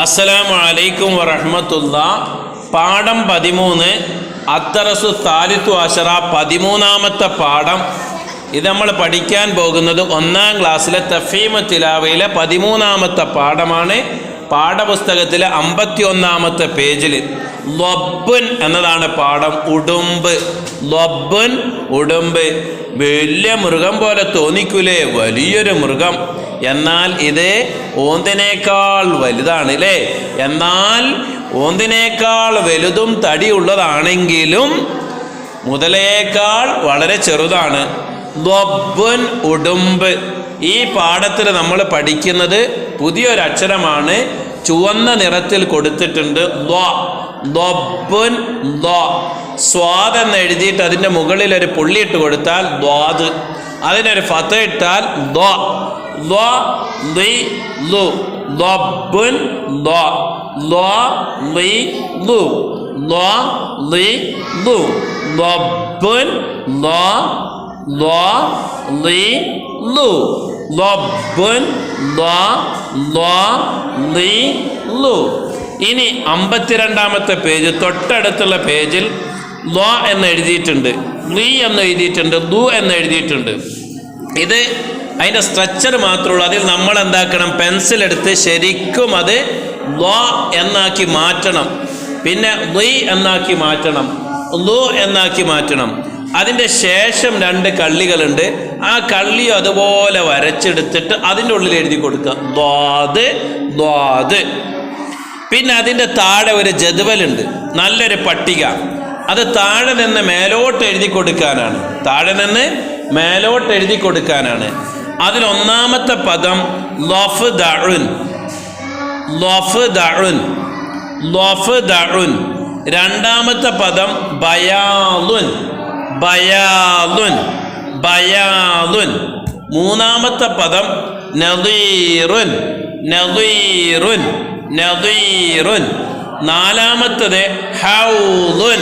അസ്സലാമു അലൈക്കും വറഹ്മത്തുള്ളാഹ്. പാഠം 13 അദ്ദറസു സാലിസു അശറ 13ാമത്തെ പാഠം. ഇത് നമ്മൾ പഠിക്കാൻ പോകുന്നത് 1ാം ക്ലാസ്സിലെ തഫ്ഹീമു തിലാവയിലെ 13ാമത്തെ പാഠമാണ്. പാഠപുസ്തകത്തിലെ 51ാമത്തെ പേജിൽ ലൊബ്ബുൻ എന്നതാണ് പാഠം. ഉടുമ്പ്, ലൊബ്ബുൻ ഉടുമ്പ്. വലിയ മൃഗം പോലെ തോന്നിക്കൂലേ? വലിയൊരു മൃഗം. എന്നാൽ ഇത് ഓന്തിനേക്കാൾ വലുതാണ് അല്ലേ? എന്നാൽ ഓന്തിനേക്കാൾ വലുതും തടിയുള്ളതാണെങ്കിലും മുതലേക്കാൾ വളരെ ചെറുതാണ്. ലൊബ്ബുൻ ഉടുമ്പ്. ഈ പാഠത്തിൽ നമ്മൾ പഠിക്കുന്നത് പുതിയൊരു അക്ഷരമാണ്. ചുവന്ന നിറത്തിൽ കൊടുത്തിട്ടുണ്ട്. ലൊബ്ബുൻ. സ്വാദ് എന്ന് എഴുതിയിട്ട് അതിൻ്റെ മുകളിൽ ഒരു പുള്ളിയിട്ട് കൊടുത്താൽ ദ്വാദ്, അതിനൊരു ഫത ഇട്ടാൽ ലൊബ്ബുൻ. ലൊബ്ബുൻ ലൊബ്ബുൻ. ഇനി 52ാമത്തെ പേജ്, തൊട്ടടുത്തുള്ള പേജിൽ ലോ എന്ന് എഴുതിയിട്ടുണ്ട്, ലീ എന്ന് എഴുതിയിട്ടുണ്ട്, ലു എന്ന് എഴുതിയിട്ടുണ്ട്. ഇത് അതിൻ്റെ സ്ട്രക്ചർ മാത്രമുള്ളൂ. അതിൽ നമ്മൾ എന്താക്കണം? പെൻസിൽ എടുത്ത് ശരിക്കും അത് ലോ എന്നാക്കി മാറ്റണം, പിന്നെ ലീ എന്നാക്കി മാറ്റണം, ലു എന്നാക്കി മാറ്റണം. അതിൻ്റെ ശേഷം 2 കള്ളികളുണ്ട്. ആ കള്ളി അതുപോലെ വരച്ചെടുത്തിട്ട് അതിൻ്റെ ഉള്ളിൽ എഴുതി കൊടുക്കുക ദ്വാദ്. പിന്നെ അതിൻ്റെ താഴെ ഒരു ജദ്വലുണ്ട്, നല്ലൊരു പട്ടിക. അത് താഴെ നിന്ന് മേലോട്ട് എഴുതി കൊടുക്കാനാണ്. താഴെ നിന്ന് മേലോട്ട് എഴുതി കൊടുക്കാനാണ്. അതിൽ 1ാമത്തെ പദം ലൊഫ്ദഉൻ. 2ാമത്തെ പദം ബയാലുൻ. 3ാമത്തെ പദം നദീറുൻ. 4ാമത്തത് ഹൗലുൻ.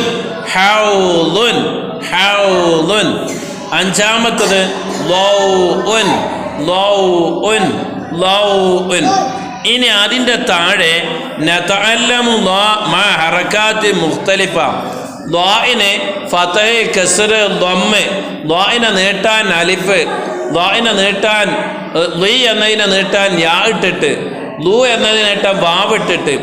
5ാമത്തത് ലൗഉൻ. ഇനി അതിൻ്റെ താഴെ നതഅല്ലമു മാ ഹറകാത്തി മുഖ്തലിഫ. ദ്വാഇനെ ഫതഹ്, കസ്ർ, ദമ്മ്. ദ്വാഇനെ നീട്ടാൻ അലിഫ്, ദ്വാഇനെ നീട്ടാൻ ലീ എന്നതിനെ നീട്ടാൻ യാ ഇട്ടിട്ട്, ലു എന്നതിനെ നീട്ടാൻ വാവ് ഇട്ടിട്ട്,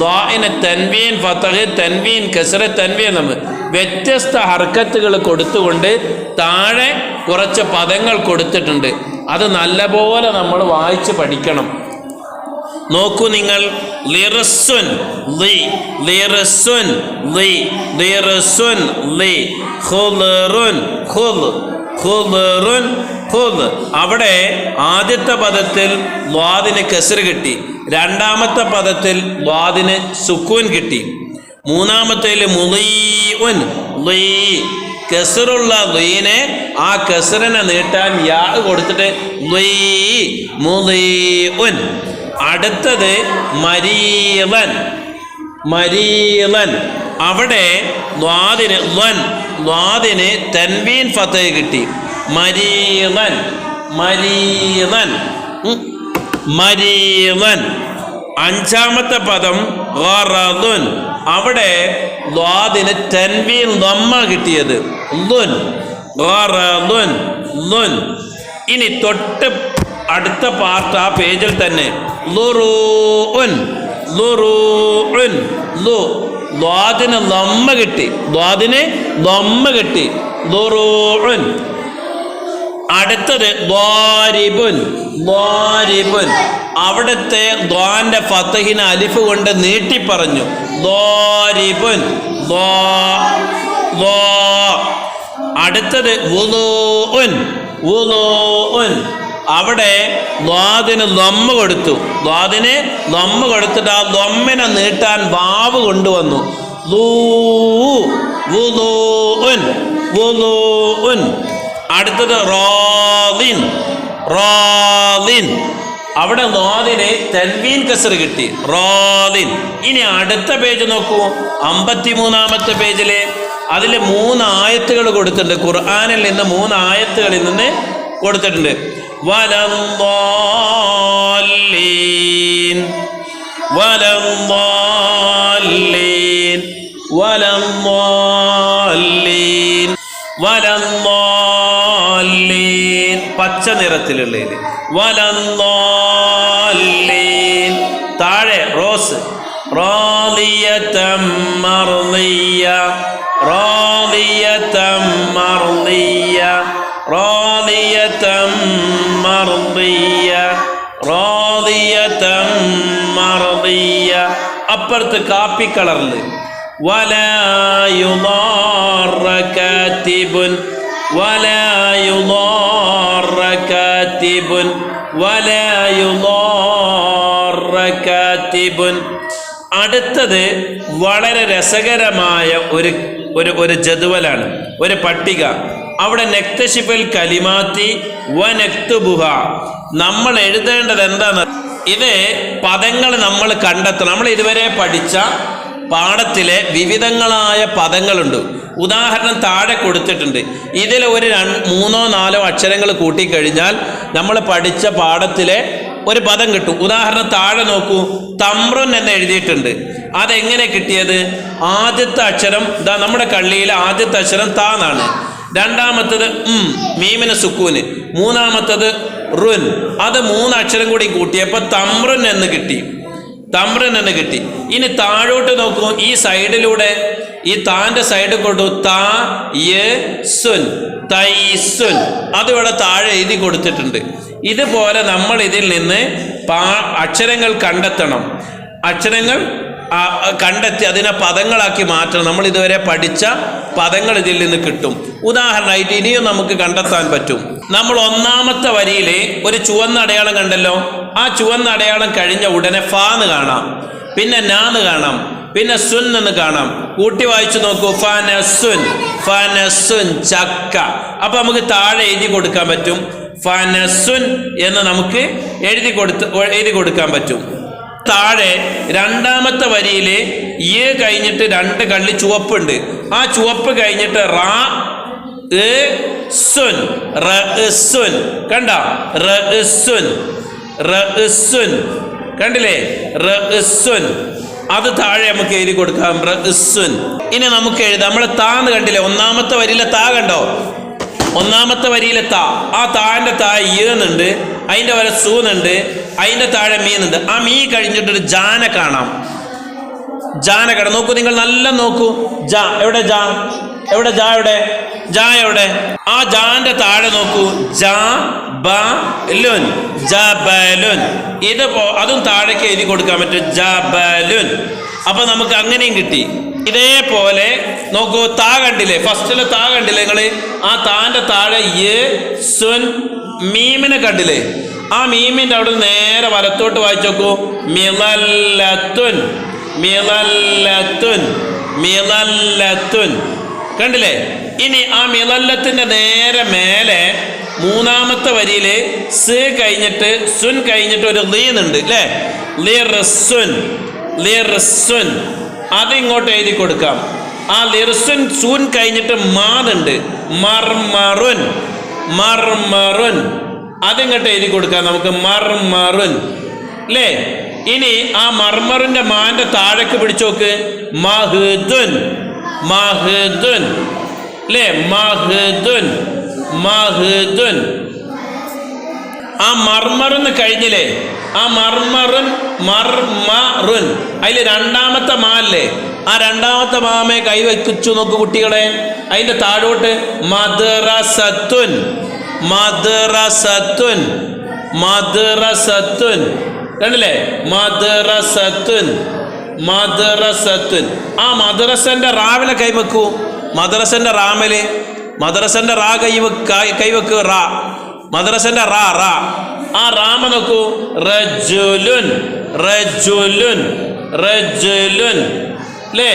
ദ്വാഇനെ തൻവീൻ, ഫതഹ്, തൻവീൻ, കസ്ർ, തൻവീൻ നമ്മൾ വ്യത്യസ്ത ഹർക്കത്തുകൾ കൊടുത്തുകൊണ്ട് താഴെ കുറച്ച് പദങ്ങൾ കൊടുത്തിട്ടുണ്ട്. അത് നല്ലപോലെ നമ്മൾ വായിച്ച് പഠിക്കണം. നോക്കൂ നിങ്ങൾ. ലിർസുൻ ലി, ലിർസുൻ ലി, ലിർസുൻ ലി. ഖുൽറുൻ ഖുൽ, ഖുൽറുൻ ഖുൽ. അവിടെ ആദ്യത്തെ പദത്തിൽ ദ്വാദിന് കസ്ർ കിട്ടി, 2ാമത്തെ പദത്തിൽ ദ്വാദിന് സുക്കൂൻ കിട്ടി, 3ാമത്തേൽ മുളീഉൻ. ലീ കസ്റുള്ള ലീനെ ആ കസ്റിനെ നീട്ടാൻ യാ കൊടുത്തിട്ട് ലീ, മുളീഉൻ. അടുത്തത് മരീലൻ. അവിടെ ദ്വാദിന് തൻവീൻ ഫതഹ് കിട്ടി, മരീലൻ. 5ാമത്തെ പദം ഗറദുൻ. അവിടെ ദ്വാദിന് തൻവീൻ ദമ്മ കിട്ടിയത്, ഗറദുൻ. ഇനി തൊട്ട് അടുത്ത പാർട്ട് ആ പേജിൽ തന്നെ ളുറൂഉൻ. ദ്വാദിന് ദമ്മ കിട്ടി, ളുറൂഉൻ. അടുത്തത് ദ്വാരിബുൻ. അവിടുത്തെ ദ്വാന്റെ ഫതഹിനെ അലിഫ് കൊണ്ട് നീട്ടി പറഞ്ഞു, ദ്വാരിബുൻ. അടുത്തത് വുളൂഉൻ. അവിടെ ദ്വാദിന് ദമ്മ കൊടുത്തു, കൊടുത്തിട്ട് ആ ദമ്മിനെ നീട്ടാൻ വാവ് കൊണ്ടുവന്നു, വുളൂഉൻ. അടുത്തത് റാദിൻ. അവിടെ ദ്വാദിന് തൻവീൻ കസ്ർ കിട്ടി, റാദിൻ. ഇനി അടുത്ത പേജ് നോക്കൂ, 53ാമത്തെ പേജില്. അതിൽ 3 ആയത്തുകൾ കൊടുത്തിട്ടുണ്ട്. ഖുർആനിൽ നിന്ന് 3 ആയത്തുകളിൽ നിന്ന് കൊടുത്തിട്ടുണ്ട്. വലദ്ദാല്ലീൻ വലദ്ദാല്ലീൻ വലദ്ദാല്ലീൻ വലദ്ദാല്ലീൻ പച്ച നിറത്തിലുള്ളതിൽ വലദ്ദാല്ലീൻ. താഴെ റോസ് റാദിയതം മർദിയ റാദിയതം മർദിയ റാദിയതം മർദിയ റാദിയതം മർദിയ. അപ്പുറത്ത് കാപ്പി കളറിൽ വലാ യുദാറ കാതിബുൻ വലാ യുദാറ കാതിബുൻ വലാ യുദാറ കാതിബുൻ. അടുത്തത് വളരെ രസകരമായ ഒരു ജദ്വലാണ്, ഒരു പട്ടിക. അവിടെ നക്തശിഫൽ കലിമാത്തി വ നക്തുബുഹ, നമ്മൾ എഴുതേണ്ടത് എന്താണ്? ഇത് പദങ്ങൾ നമ്മൾ കണ്ടെത്തണം. നമ്മൾ ഇതുവരെ പഠിച്ച പാഠത്തിലെ വിവിധങ്ങളായ പദങ്ങളുണ്ട്. ഉദാഹരണം താഴെ കൊടുത്തിട്ടുണ്ട്. ഇതിൽ ഒരു 3-4 അക്ഷരങ്ങൾ കൂട്ടിക്കഴിഞ്ഞാൽ നമ്മൾ പഠിച്ച പാഠത്തിലെ ഒരു പദം കിട്ടും. ഉദാഹരണം താഴെ നോക്കൂ, തമ്രുൻ എന്ന് എഴുതിയിട്ടുണ്ട്. അതെങ്ങനെ കിട്ടിയത്? ആദ്യത്തെ അക്ഷരം ഇതാ നമ്മുടെ കള്ളിയിലെ ആദ്യത്തെ അക്ഷരം താന്നാണ്. രണ്ടാമത്തത് മീമിന് സുക്കൂന്, മൂന്നാമത്തത് റുൻ. അത് 3 അക്ഷരം കൂടി കൂട്ടിയപ്പോൾ തമ്രുൻ എന്ന് കിട്ടി, തമ്രുൻ എന്ന് കിട്ടി. ഇനി താഴോട്ട് നോക്കൂ, ഈ സൈഡിലൂടെ ഈ താന്റെ സൈഡ് കൊണ്ടു താ യ സുൻ തൈസുൻ, അതിവിടെ താഴെ എഴുതി കൊടുത്തിട്ടുണ്ട്. ഇതുപോലെ നമ്മൾ ഇതിൽ നിന്ന് അക്ഷരങ്ങൾ കണ്ടെത്തണം. അക്ഷരങ്ങൾ കണ്ടെത്തി അതിനെ പദങ്ങളാക്കി മാറ്റണം. നമ്മൾ ഇതുവരെ പഠിച്ച പദങ്ങൾ ഇതിൽ നിന്ന് കിട്ടും. ഉദാഹരണമായിട്ട് ഇനിയും നമുക്ക് കണ്ടെത്താൻ പറ്റും. നമ്മൾ ഒന്നാമത്തെ വരിയിൽ ഒരു ചുവന്ന അടയാളം കണ്ടല്ലോ. ആ ചുവന്ന അടയാളം കഴിഞ്ഞ ഉടനെ ഫാന്ന് കാണാം, പിന്നെ നാന്ന് കാണാം, പിന്നെ സുൻ എന്ന് കാണാം. കൂട്ടി വായിച്ചു നോക്കൂ, ഫനസുൻ ഫനസുൻ ചക്ക. അപ്പൊ നമുക്ക് താഴെ എഴുതി കൊടുക്കാൻ പറ്റും, ഫനസുൻ എന്ന് നമുക്ക് എഴുതി കൊടുക്കാൻ പറ്റും. താഴെ രണ്ടാമത്തെ വരിയിൽ ഈ കഴിഞ്ഞിട്ട് 2 കള്ളി ചുവപ്പുണ്ട്. ആ ചുവപ്പ് കഴിഞ്ഞിട്ട് റാ സുൻ റസുൻ കണ്ട, റസുൻ റസുൻ കണ്ടില്ലേ, റസുൻ. അത് താഴെ നമുക്ക് എഴുതി കൊടുക്കാം, റസുൻ. ഇനി നമുക്ക് എഴുതാം. നമ്മൾ താന്ന് കണ്ടില്ലേ, ഒന്നാമത്തെ വരിയിലെ താ കണ്ടോ? ഒന്നാമത്തെ വരിയിലെ താ, ആ താന്റെ താ ഈന്നുണ്ട്, അതിന്റെ വരെ സൂന്നുണ്ട്, അതിന്റെ താഴെ മീനുണ്ട്. ആ മീ കഴിഞ്ഞിട്ടൊരു ജാന കാണാം. ജാന കാണാം. നോക്കൂ, നിങ്ങൾ നല്ല നോക്കൂ. ജാ എവിടെ? ജാ എവിടെ? ജാ എവിടെ? ജാ എവിടെ? ആ ജാന്റെ താഴെ നോക്കൂ, ജാ ബലുൻ ജബലുൻ. അതും താഴേക്ക് എഴുതി കൊടുക്കാൻ പറ്റും, ജബലുൻ. അപ്പൊ നമുക്ക് അങ്ങനെയും കിട്ടി. ഇതേപോലെ നോക്കൂ, താ കണ്ടില്ലേ, ഫസ്റ്റിലെ താ കണ്ടില്ലേ നിങ്ങള്? ആ താന്റെ താഴെ യ സുൻ മീമിനെ കണ്ടില്ലേ? ആ മീമിന്റെ അവിടെ നേരെ വലത്തോട്ട് വായിച്ചു നോക്കൂ, മിളല്ലത്തുൻ മിളല്ലത്തുൻ മിളല്ലത്തുൻ കണ്ടില്ലേ? ഇനി ആ മിളല്ലത്തിന്റെ നേരെ മേലെ മൂന്നാമത്തെ വരിയില് സ് കഴിഞ്ഞിട്ട് സുൻ കഴിഞ്ഞിട്ട് ഒരു ലീന്നുണ്ട് അല്ലേ? ലിർസുൻ ലിർസുൻ. അതിങ്ങോട്ട് എഴുതി കൊടുക്കാം. ആ ലിർസുൻ സൂൻ കഴിഞ്ഞിട്ട് മാതുണ്ട്, മർമറുൻ മർമറുൻ. അതിങ്ങോട്ട് എഴുതി കൊടുക്കാം നമുക്ക്, മർമറുൻ അല്ലേ? ഇനി ആ മർമറിന്റെ മാന്റെ താഴേക്ക് പിടിച്ചോക്ക്, മഹ്ദുൻ മഹ്ദുൻ അല്ലേ? മഹ്ദുൻ മഹ്ദുൻ. ആ മർമറുന്ന് കഴിഞ്ഞില്ലേ? ആ മർമറുൻ മർമറുൻ. അതിൽ രണ്ടാമത്തെ മാ അല്ലേ? ആ രണ്ടാമത്തെ മാമയെ കൈവച്ചു നോക്കൂ കുട്ടികളെ. അതിന്റെ താഴോട്ട് മദ്റസത്തുൻ മദ്റസത്തുൻ മദ്റസത്തുൻ കണ്ടില്ലേ? മദ്റസത്തുൻ മദ്റസത്തുൻ. ആ മദ്റസന്റെ റാവിലെ കൈവെക്കൂ. മദ്റസന്റെ റാമല്, മദ്റസന്റെ റാ കൈവെക്കൂ. റാ മദ്റസന്റെ റാ റാ. ആ റാമ നോക്കൂ, റജുലുൻ റജുലുൻ റജുലുൻ അല്ലേ?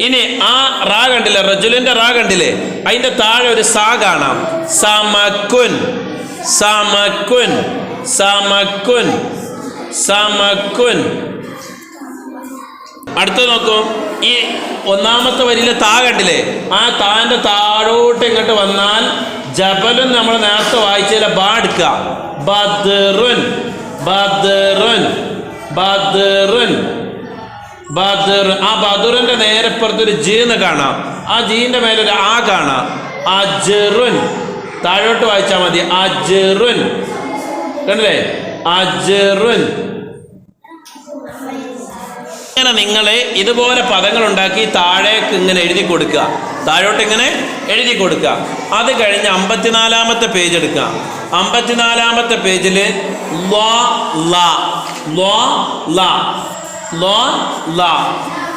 ഇനി ആ റാ കണ്ടില്ലേ, റജുലിന്റെ റാ കണ്ടില്ലേ? അതിന്റെ താഴെ ഒരു സാ കാണാം, സമക്കുൻ സമക്കുൻ സമക്കുൻ സമക്കുൻ. അടുത്ത നോക്കൂ, ഈ ഒന്നാമത്തെ വരിയിലെ താ കണ്ടില്ലേ? ആ താന്റെ താഴോട്ട് ഇങ്ങോട്ട് വന്നാൽ ജബലുൻ നമ്മൾ നേരത്തെ വായിച്ചതിലെ ബാ എടുക്കുക, ബദ്റുൻ ബദ്റുൻ ബദറുൻ. ബദർ. ആ ബദറിന്റെ നേരെ പുറത്തൊരു ജി എന്ന് കാണാം. ആ ജീന്റെ മേലൊരു ആ കാണാം. അജ്റുൻ. താഴോട്ട് വായിച്ചാൽ മതി. അജ്റുൻ. കണ്ടില്ലേ? അജ്റുൻ. ഇങ്ങനെ നിങ്ങൾ ഇതുപോലെ പദങ്ങൾ ഉണ്ടാക്കി താഴേക്ക് ഇങ്ങനെ എഴുതി കൊടുക്കുക. താഴോട്ട് ഇങ്ങനെ എഴുതി കൊടുക്കുക. അത് കഴിഞ്ഞ് 54-ാമത്തെ പേജ് എടുക്കുക. 54-ാമത്തെ പേജിൽ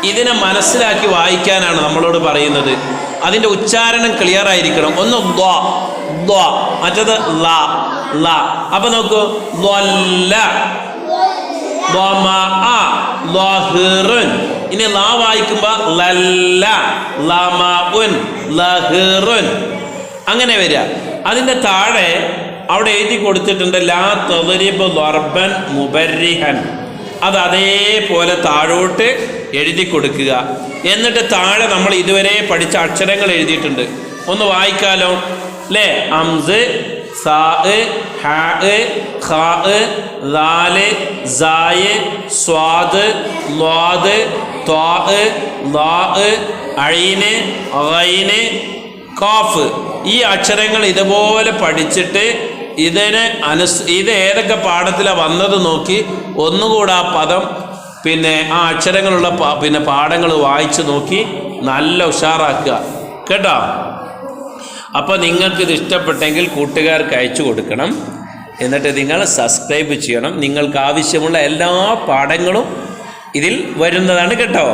ഇതിനെ മനസ്സിലാക്കി വായിക്കാനാണ് നമ്മളോട് പറയുന്നത്. അതിൻ്റെ ഉച്ചാരണം ക്ലിയർ ആയിരിക്കണം. ഒന്ന് മറ്റത് ല. അപ്പൊ നോക്കൂ. ഇനി ലാ വായിക്കുമ്പോ ലല്ല, ലമഉൻ, ലഹറുൻ അങ്ങനെ വരിക. അതിൻ്റെ താഴെ അവിടെ എഴുതി കൊടുത്തിട്ടുണ്ട് ലാ തദ്രിബ് ദർബൻ മുബർരിഹൻ. അത് അതേപോലെ താഴോട്ട് എഴുതി കൊടുക്കുക. എന്നിട്ട് താഴെ നമ്മൾ ഇതുവരെ പഠിച്ച അക്ഷരങ്ങൾ എഴുതിയിട്ടുണ്ട്. ഒന്ന് വായിക്കാലോ അല്ലേ? അംസ്, സാ, ഹാ, ഖാ, ദാല്, സായ്, സ്വാദ്, ളാദ്, ത്വാ, ളാ, ഐന്, ഗൈന്, ഖാഫ്. ഈ അക്ഷരങ്ങൾ ഇതുപോലെ പഠിച്ചിട്ട് ഇത് ഏതൊക്കെ പാഠത്തിലാണ് വന്നത് നോക്കി ഒന്നുകൂടെ ആ പദം ആ അക്ഷരങ്ങളുള്ള പാഠങ്ങൾ വായിച്ച് നോക്കി നല്ല ഉഷാറാക്കുക കേട്ടോ. അപ്പോൾ നിങ്ങൾക്കിത് ഇഷ്ടപ്പെട്ടെങ്കിൽ കൂട്ടുകാർക്ക് അയച്ചു കൊടുക്കണം. എന്നിട്ട് നിങ്ങൾ സബ്സ്ക്രൈബ് ചെയ്യണം. നിങ്ങൾക്ക് ആവശ്യമുള്ള എല്ലാ പാഠങ്ങളും ഇതിൽ വരുന്നതാണ് കേട്ടോ.